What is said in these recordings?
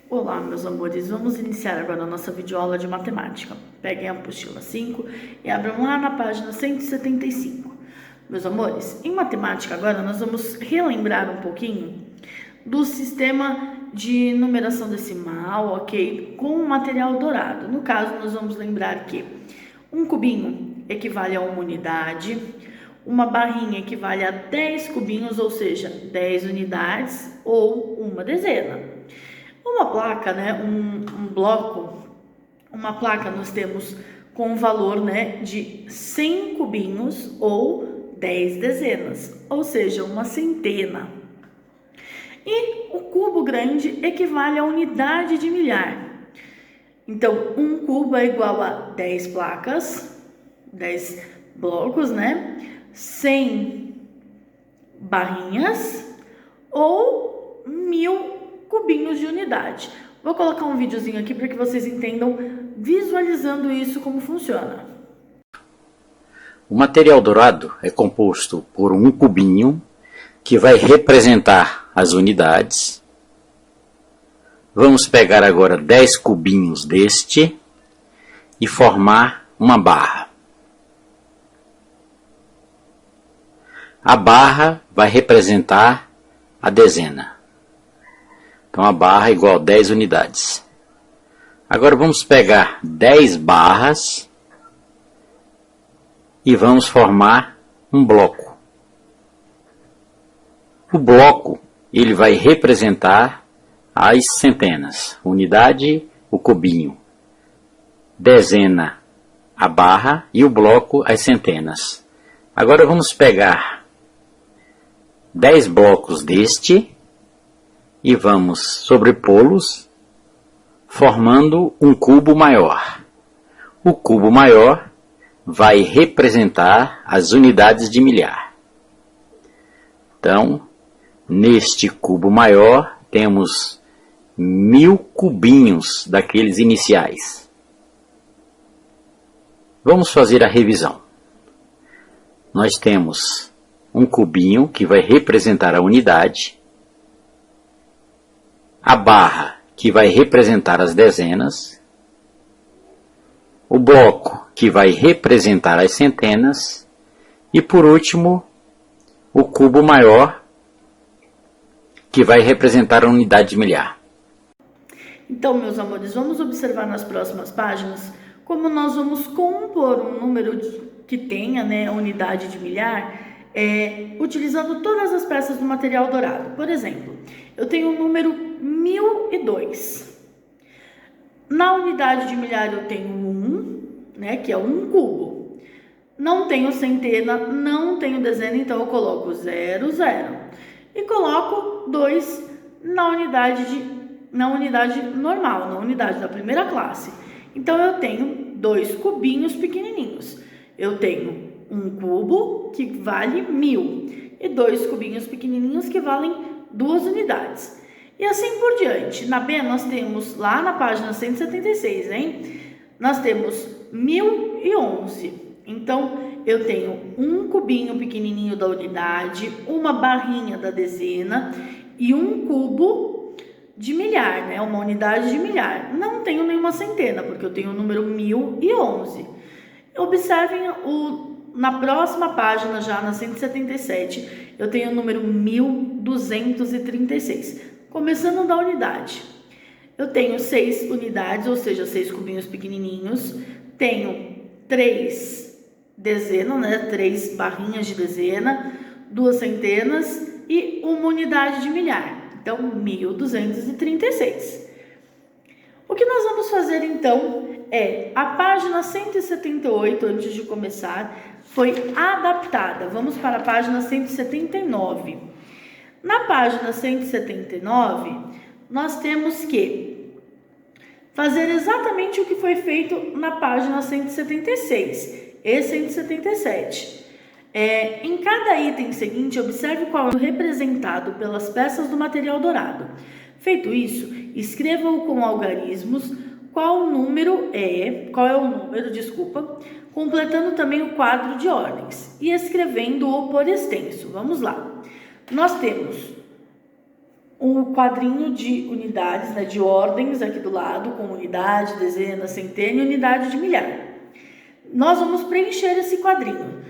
Olá, meus amores, vamos iniciar agora a nossa videoaula de matemática. Peguem a apostila 5 e abram lá na página 175. Meus amores, em matemática agora nós vamos relembrar um pouquinho do sistema de numeração decimal, ok? Com o material dourado. No caso, nós vamos lembrar que um cubinho equivale a uma unidade, uma barrinha equivale a 10 cubinhos, ou seja, 10 unidades ou uma dezena. Uma placa, né, um bloco, uma placa nós temos com um valor, né, de 100 cubinhos ou 10 dezenas, ou seja, uma centena. E o cubo grande equivale à unidade de milhar. Então, um cubo é igual a 10 placas, 10 blocos, né, 100 barrinhas ou 1000 cubinhos de unidade. Vou colocar um videozinho aqui para que vocês entendam visualizando isso como funciona. O material dourado é composto por um cubinho que vai representar as unidades. Vamos pegar agora 10 cubinhos deste e formar uma barra. A barra vai representar a dezena. Então a barra é igual a 10 unidades. Agora vamos pegar 10 barras e vamos formar um bloco. O bloco ele vai representar as centenas. Unidade, o cubinho. Dezena, a barra e o bloco, as centenas. Agora vamos pegar 10 blocos deste e vamos sobrepô-los, formando um cubo maior. O cubo maior vai representar as unidades de milhar. Então, neste cubo maior, temos 1000 cubinhos daqueles iniciais. Vamos fazer a revisão. Nós temos um cubinho que vai representar a unidade, a barra, que vai representar as dezenas, o bloco, que vai representar as centenas, e por último, o cubo maior, que vai representar a unidade de milhar. Então, meus amores, vamos observar nas próximas páginas como nós vamos compor um número que tenha, né, a unidade de milhar, utilizando todas as peças do material dourado. Por exemplo, eu tenho o número 1002. Na unidade de milhar eu tenho 1, né, que é um cubo. Não tenho centena, não tenho dezena, então eu coloco 0, 0. E coloco 2 na unidade normal, na unidade da primeira classe. Então eu tenho 2 cubinhos pequenininhos. Eu tenho um cubo que vale 1000 e 2 cubinhos pequenininhos que valem 2 unidades. E assim por diante. Na B nós temos lá na página 176, hein? Nós temos 1011. Então eu tenho um cubinho pequenininho da unidade, uma barrinha da dezena e um cubo de milhar, né? Uma unidade de milhar. Não tenho nenhuma centena, porque eu tenho o número 1011. Observem na próxima página, já na 177, eu tenho o número 1236. Começando da unidade. Eu tenho 6 unidades, ou seja, 6 cubinhos pequenininhos. Tenho 3 dezenas, né? 3 barrinhas de dezena, 2 centenas e uma unidade de milhar. Então, 1236. O que nós vamos fazer, então, a página 178, antes de começar, foi adaptada. Vamos para a página 179. Na página 179, nós temos que fazer exatamente o que foi feito na página 176 e 177. Em cada item seguinte, observe qual é o representado pelas peças do material dourado. Feito isso, escreva-o com algarismos, qual é o número, completando também o quadro de ordens e escrevendo-o por extenso. Vamos lá. Nós temos um quadrinho de unidades, né, de ordens aqui do lado, com unidade, dezena, centena e unidade de milhar. Nós vamos preencher esse quadrinho.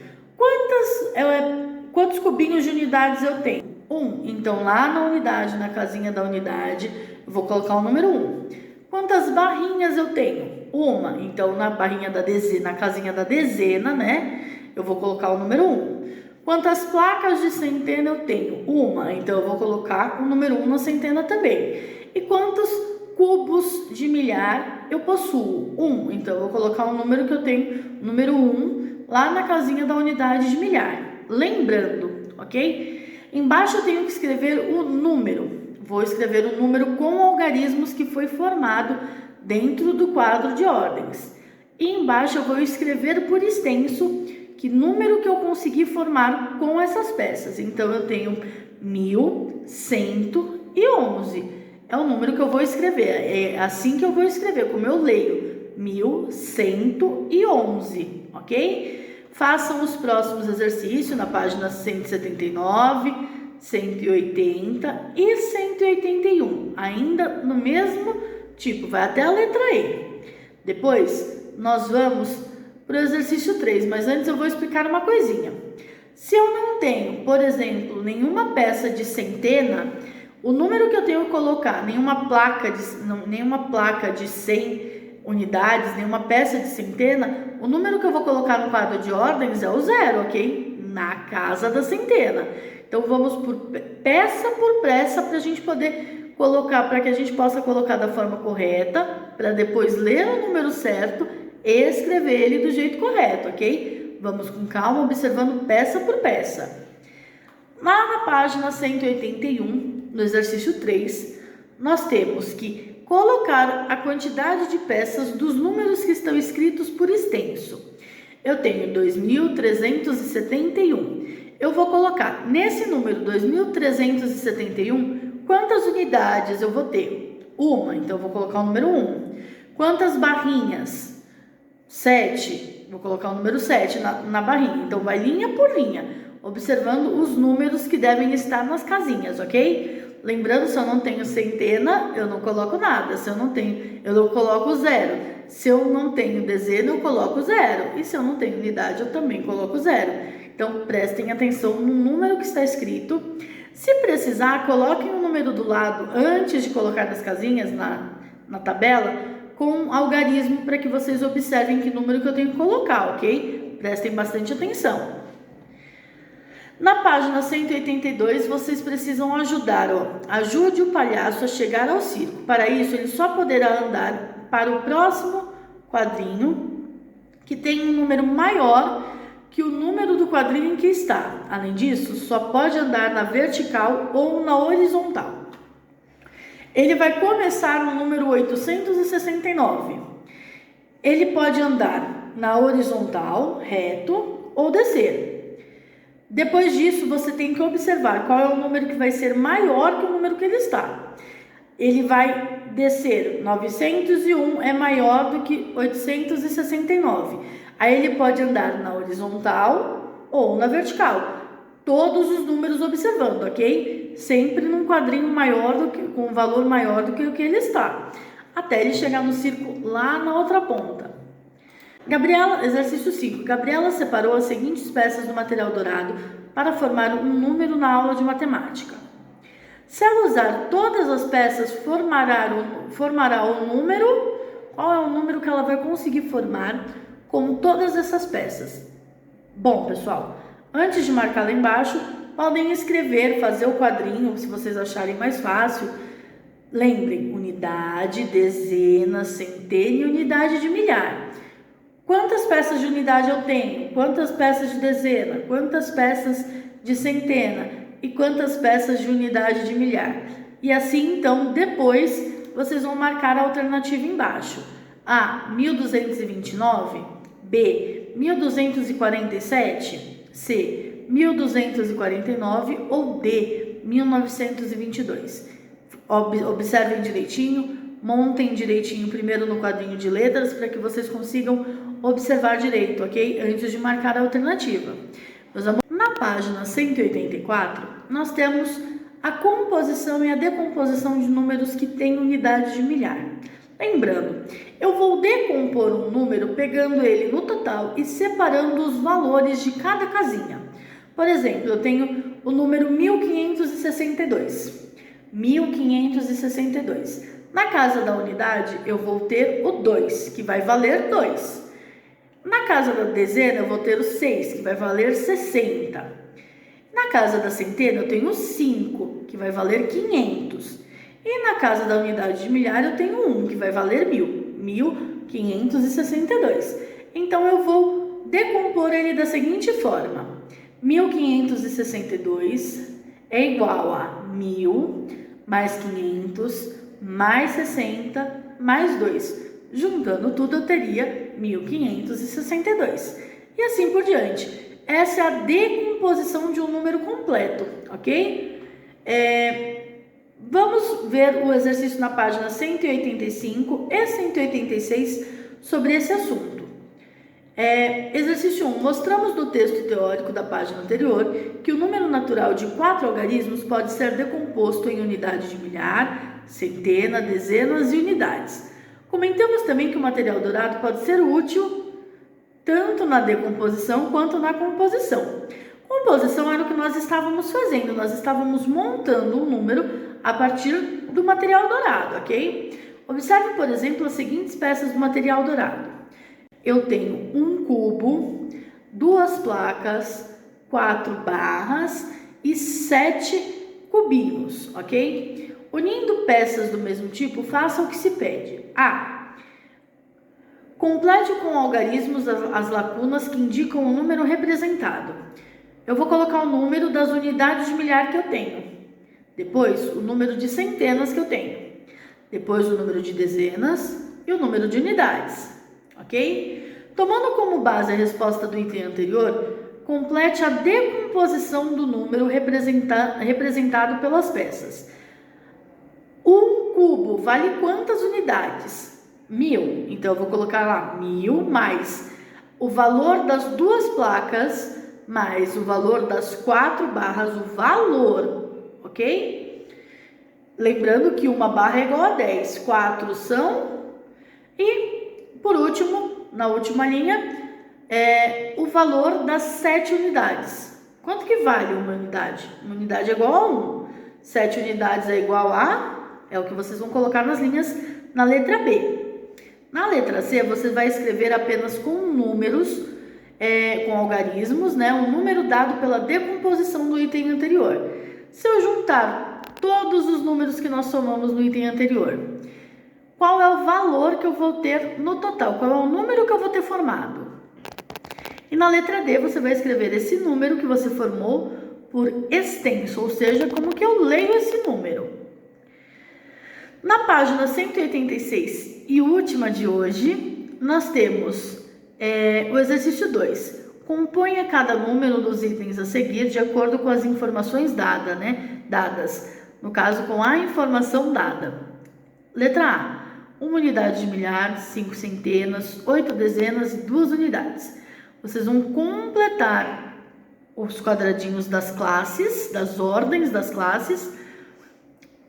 Quantos cubinhos de unidades eu tenho? 1. Então, lá na unidade, na casinha da unidade, eu vou colocar o número 1. Quantas barrinhas eu tenho? 1. Então, na barrinha da dezena, na casinha da dezena, né, eu vou colocar o número 1. Quantas placas de centena eu tenho? 1. Então, eu vou colocar o número 1 na centena também. E quantos cubos de milhar eu possuo? 1. Então, eu vou colocar o número que eu tenho, o número 1, lá na casinha da unidade de milhar. Lembrando, ok? Embaixo eu tenho que escrever o número. Vou escrever o número com algarismos que foi formado dentro do quadro de ordens. E embaixo eu vou escrever por extenso que número que eu consegui formar com essas peças. Então, eu tenho 1111. É o número que eu vou escrever. É assim que eu vou escrever, como eu leio. 1111, ok? Façam os próximos exercícios na página 179, 180 e 181. Ainda no mesmo tipo, vai até a letra E. Depois, nós vamos para o exercício 3, mas antes eu vou explicar uma coisinha. Se eu não tenho, por exemplo, nenhuma peça de centena, o número que eu tenho que colocar, nenhuma placa de 100 unidades, nenhuma peça de centena, o número que eu vou colocar no quadro de ordens é o 0, ok? Na casa da centena. Então, vamos por peça para a gente poder colocar, para que a gente possa colocar da forma correta, para depois ler o número certo e escrever ele do jeito correto, ok? Vamos com calma, observando peça por peça. Lá na página 181, no exercício 3, nós temos que colocar a quantidade de peças dos números que estão escritos por extenso. Eu tenho 2.371. Eu vou colocar nesse número 2.371, quantas unidades eu vou ter? 1, então eu vou colocar o número 1. Quantas barrinhas? 7, vou colocar o número 7 na barrinha. Então, vai linha por linha, observando os números que devem estar nas casinhas, ok? Lembrando, se eu não tenho centena, eu não coloco nada. Se eu não tenho, eu não coloco 0. Se eu não tenho dezena, eu coloco 0. E se eu não tenho unidade, eu também coloco 0. Então, prestem atenção no número que está escrito. Se precisar, coloquem o número do lado antes de colocar nas casinhas, na tabela, com algarismo, para que vocês observem que número que eu tenho que colocar, ok? Prestem bastante atenção. Na página 182, vocês precisam ajudar, ajude o palhaço a chegar ao circo. Para isso, ele só poderá andar para o próximo quadrinho, que tem um número maior que o número do quadrinho em que está. Além disso, só pode andar na vertical ou na horizontal. Ele vai começar no número 869. Ele pode andar na horizontal, reto ou descer. Depois disso, você tem que observar qual é o número que vai ser maior que o número que ele está. Ele vai descer. 901 é maior do que 869. Aí ele pode andar na horizontal ou na vertical. Todos os números observando, ok? Sempre num quadrinho maior com um valor maior do que o que ele está, até ele chegar no círculo lá na outra ponta. Exercício 5. Gabriela separou as seguintes peças do material dourado para formar um número na aula de matemática. Se ela usar todas as peças, formará o número. Qual é o número que ela vai conseguir formar com todas essas peças? Bom, pessoal, antes de marcar lá embaixo, podem escrever, fazer o quadrinho, se vocês acharem mais fácil. Lembrem, unidade, dezena, centena e unidade de milhar. Quantas peças de unidade eu tenho? Quantas peças de dezena? Quantas peças de centena? E quantas peças de unidade de milhar? E assim, então, depois, vocês vão marcar a alternativa embaixo. A, 1229. B, 1247. C, 1249 ou D, 1922. Observem direitinho, montem direitinho primeiro no quadrinho de letras para que vocês consigam observar direito, ok? Antes de marcar a alternativa. Na página 184, nós temos a composição e a decomposição de números que têm unidade de milhar. Lembrando, eu vou decompor um número pegando ele no total e separando os valores de cada casinha. Por exemplo, eu tenho o número 1562. 1562. Na casa da unidade, eu vou ter o 2, que vai valer 2. Na casa da dezena, eu vou ter o 6, que vai valer 60. Na casa da centena, eu tenho o 5, que vai valer 500. E na casa da unidade de milhar, eu tenho 1, que vai valer 1000. 1562. Então, eu vou decompor ele da seguinte forma. 1562 é igual a 1000 mais 500 mais 60 mais 2. Juntando tudo, eu teria 1562. E assim por diante. Essa é a decomposição de um número completo, ok? Vamos ver o exercício na página 185 e 186 sobre esse assunto. Exercício 1. Mostramos no texto teórico da página anterior que o número natural de 4 algarismos pode ser decomposto em unidade de milhar, centena, dezenas e unidades. Comentamos também que o material dourado pode ser útil tanto na decomposição quanto na composição. Composição era o que nós estávamos fazendo, nós estávamos montando um número a partir do material dourado, ok? Observe, por exemplo, as seguintes peças do material dourado. Eu tenho um cubo, 2 placas, 4 barras e 7 cubinhos, ok? Unindo peças do mesmo tipo, faça o que se pede. A. Complete com algarismos as lacunas que indicam o número representado. Eu vou colocar o número das unidades de milhar que eu tenho. Depois, o número de centenas que eu tenho. Depois, o número de dezenas e o número de unidades. Ok? Tomando como base a resposta do item anterior, complete a decomposição do número representado pelas peças. Um cubo vale quantas unidades? 1000. Então, eu vou colocar lá 1000 mais o valor das 2 placas mais o valor das 4 barras, o valor, ok? Lembrando que uma barra é igual a 10, 4 são, e por último, na última linha, o valor das 7 unidades. Quanto que vale uma unidade? Uma unidade é igual a 1, 7 unidades é igual a, é o que vocês vão colocar nas linhas na letra B. Na letra C, você vai escrever apenas com números, com algarismos, né, um número dado pela decomposição do item anterior. Se eu juntar todos os números que nós somamos no item anterior, qual é o valor que eu vou ter no total? Qual é o número que eu vou ter formado? E na letra D, você vai escrever esse número que você formou por extenso, ou seja, como que eu leio esse número. Na página 186 e última de hoje, nós temos o exercício 2. Componha cada número dos itens a seguir de acordo com as informações dadas. No caso, com a informação dada. Letra A. 1 unidade de milhar, 5 centenas, 8 dezenas e 2 unidades. Vocês vão completar os quadradinhos das classes, das ordens das classes,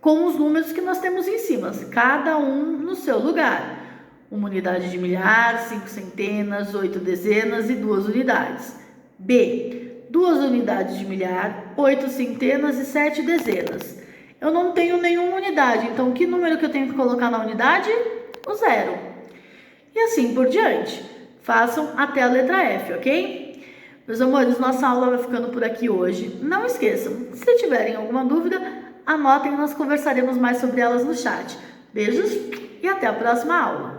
com os números que nós temos em cima, cada um no seu lugar. 1 unidade de milhar, 5 centenas, 8 dezenas e 2 unidades. B. 2 unidades de milhar, 8 centenas e 7 dezenas. Eu não tenho nenhuma unidade, então que número que eu tenho que colocar na unidade? O 0. E assim por diante. Façam até a letra F, ok? Meus amores, nossa aula vai ficando por aqui hoje. Não esqueçam, se tiverem alguma dúvida, anotem e nós conversaremos mais sobre elas no chat. Beijos e até a próxima aula!